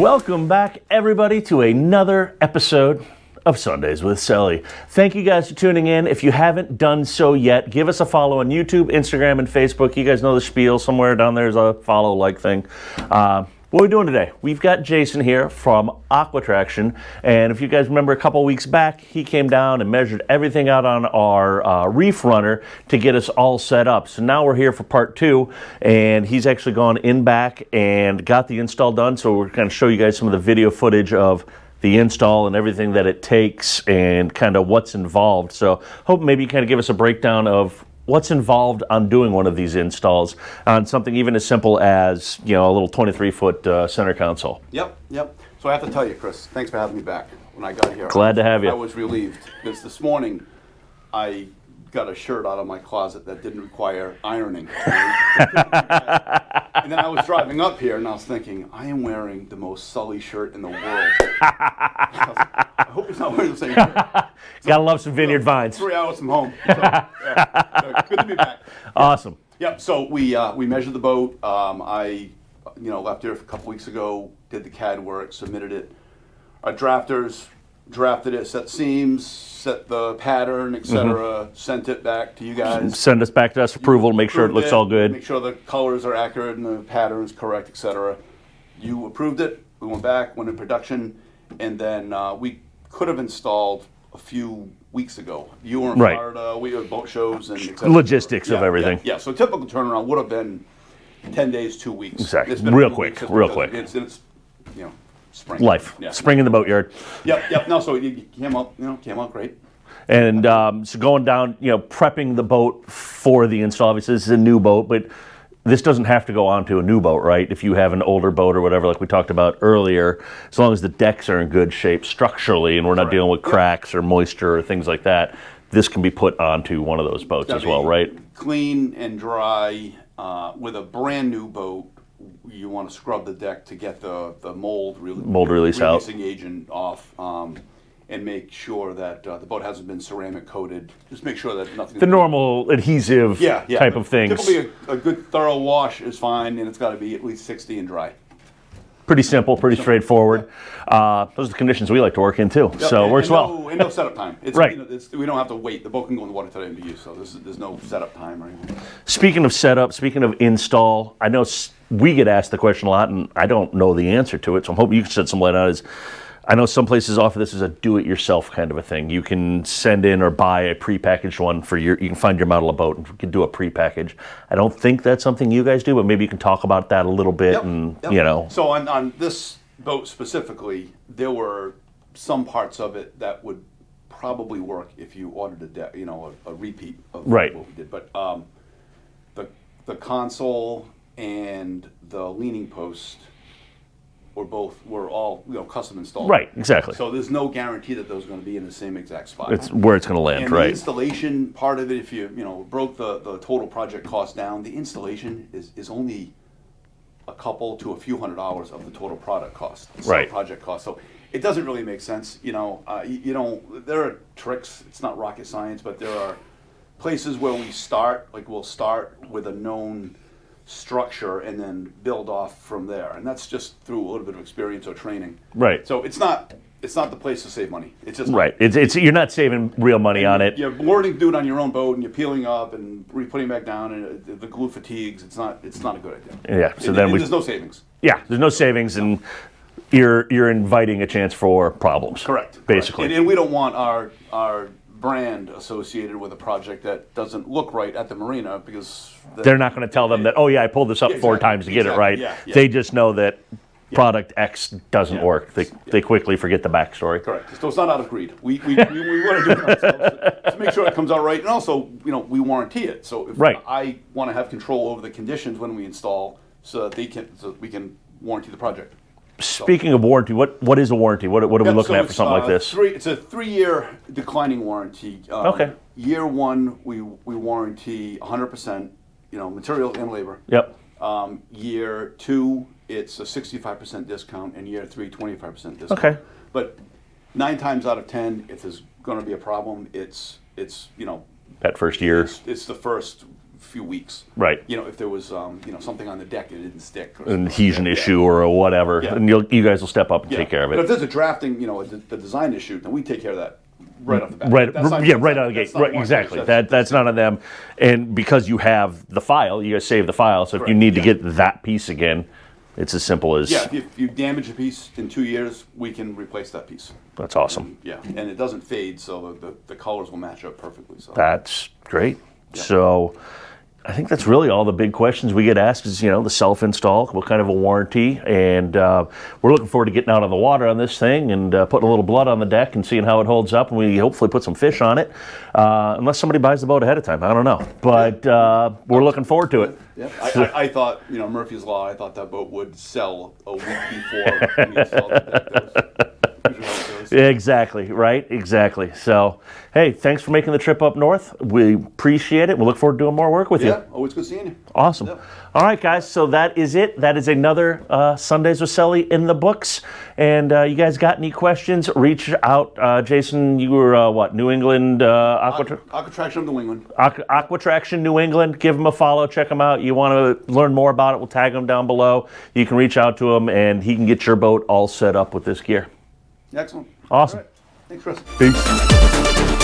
Welcome back, everybody, to another episode of Sundays with Sally. Thank you guys for tuning in. If you haven't done so yet, give us a follow on YouTube, Instagram, and Facebook. You guys know the spiel. Somewhere down there is a follow-like thing. What are we doing today? We've got Jason here from Aqua Traction, and if you guys remember a couple weeks back, he came down and measured everything out on our reef runner to get us all set up. So now we're here for part two, and he's actually gone in back and got the install done. So we're going to show you guys some of the video footage of the install and everything that it takes and kind of what's involved. So hope maybe you kind of give us a breakdown of what's involved on doing one of these installs on something even as simple as, you know, a little 23-foot center console. Yep. So I have to tell you, Chris, thanks for having me back. When I got here, Glad to have you. I was relieved because this morning I got a shirt out of my closet that didn't require ironing. And then I was driving up here and I was thinking, I am wearing the most Sully shirt in the world. I hope he's not wearing the same shirt. Gotta love some vineyard vines. 3 hours from home. So, yeah. Good to be back. Awesome. Yep. So we measured the boat. I left here a couple weeks ago, did the CAD work, submitted it. Our drafters drafted it, set seams, set the pattern, etc. Sent it back to you guys. Send us back to us approval, make sure it looks all good. Make sure the colors are accurate and the pattern's correct, etc. You approved it. We went back, went in production, and then we could have installed a few weeks ago. You were in Florida. We had boat shows and et cetera. Logistics of everything. Yeah. So typical turnaround would have been 10 days, 2 weeks. Exactly. It's been Real quick. It's spring. Life. Yeah. Spring in the boatyard. Yep. No, so it came out great. And so going down, prepping the boat for the install. Obviously, this is a new boat, but this doesn't have to go onto a new boat, right? If you have an older boat or whatever, like we talked about earlier, as long as the decks are in good shape structurally and we're not dealing with cracks or moisture or things like that, this can be put onto one of those boats as well, right? Clean and dry. With a brand new boat, you want to scrub the deck to get the mold release out, releasing agent off, and make sure that the boat hasn't been ceramic coated. Just make sure that nothing. The normal adhesive type of things. Typically, a good thorough wash is fine, and it's got to be at least 60 and dry. Pretty simple, pretty straightforward. Those are the conditions we like to work in too, so it works well. And no setup time. It's, right. We don't have to wait. The boat can go in the water today and be used, so there's no setup time or anything. Speaking of setup, speaking of install, I know we get asked the question a lot, and I don't know the answer to it, so I'm hoping you can shed some light on it. I know some places offer this as a do-it-yourself kind of a thing. You can send in or buy a prepackaged one for you can find your model of boat and you can do a prepackage. I don't think that's something you guys do, but maybe you can talk about that a little bit. Yep. So on this boat specifically, there were some parts of it that would probably work if you ordered a repeat of what we did. But the console and the leaning post were all custom installed. Right, exactly. So there's no guarantee that those are going to be in the same exact spot. It's where it's going to land, and right? The installation part of it, if you broke the total project cost down, the installation is only a couple to a few $100s of the total product cost. Right. Project cost. So it doesn't really make sense. There are tricks. It's not rocket science, but there are places where we start. Like we'll start with a known structure and then build off from there, and that's just through a little bit of experience or training. Right. So it's not the place to save money. It's just right. It's you're not saving real money on it. You're learning to do it on your own boat, and you're peeling up and putting back down, and the glue fatigues. It's not a good idea. Yeah. So then there's no savings. Yeah. There's no savings, and you're inviting a chance for problems. Correct. Basically. And we don't want our brand associated with a project that doesn't look right at the marina because they're not going to tell them that, oh yeah, I pulled this up 4 times to get it right. Yeah. They just know that product X doesn't work. They quickly forget the backstory. Correct. So it's not out of greed. We want to do it ourselves to make sure it comes out right, and also we warranty it. So if I want to have control over the conditions when we install, so that we can warranty the project. Speaking of warranty, what is a warranty? What are we looking at for something like this? It's a 3-year declining warranty. Okay. Year 1, we warranty 100%, materials and labor. Yep. Year 2, it's a 65% discount, and year 3, 25% discount. Okay. But 9 times out of 10, if there's going to be a problem, it's that first year. It's the first few weeks. Right. You know, if there was something on the deck that didn't stick. Or An adhesion issue or whatever, and you guys will step up and take care of it. But if there's a drafting, the design issue, then we take care of that right off the bat. Right, right out of the gate. Right, exactly. That's not on them. And because you have the file, you guys save the file. So if you need to get that piece again, it's as simple as... Yeah, if you damage a piece in 2 years, we can replace that piece. That's awesome. Yeah, and it doesn't fade, so the colors will match up perfectly. So that's great. Yeah. So I think that's really all the big questions we get asked is, the self-install, what kind of a warranty, and we're looking forward to getting out of the water on this thing and putting a little blood on the deck and seeing how it holds up, and we hopefully put some fish on it, unless somebody buys the boat ahead of time. I don't know, but we're looking forward to it. Yeah. I thought, Murphy's Law, I thought that boat would sell a week before we installed the deck. Exactly, right? Exactly. So, hey, thanks for making the trip up north. We appreciate it. We look forward to doing more work with you. Yeah, always good seeing you. Awesome. Yeah. All right, guys, so that is it. That is another Sundays with Selly in the books. And you guys got any questions, reach out. Jason, you were, New England? Aqua Traction of New England. Aqua Traction New England. Give them a follow. Check them out. You want to learn more about it, we'll tag them down below. You can reach out to him, and he can get your boat all set up with this gear. Excellent. Awesome. All right. Thanks, Chris. Peace.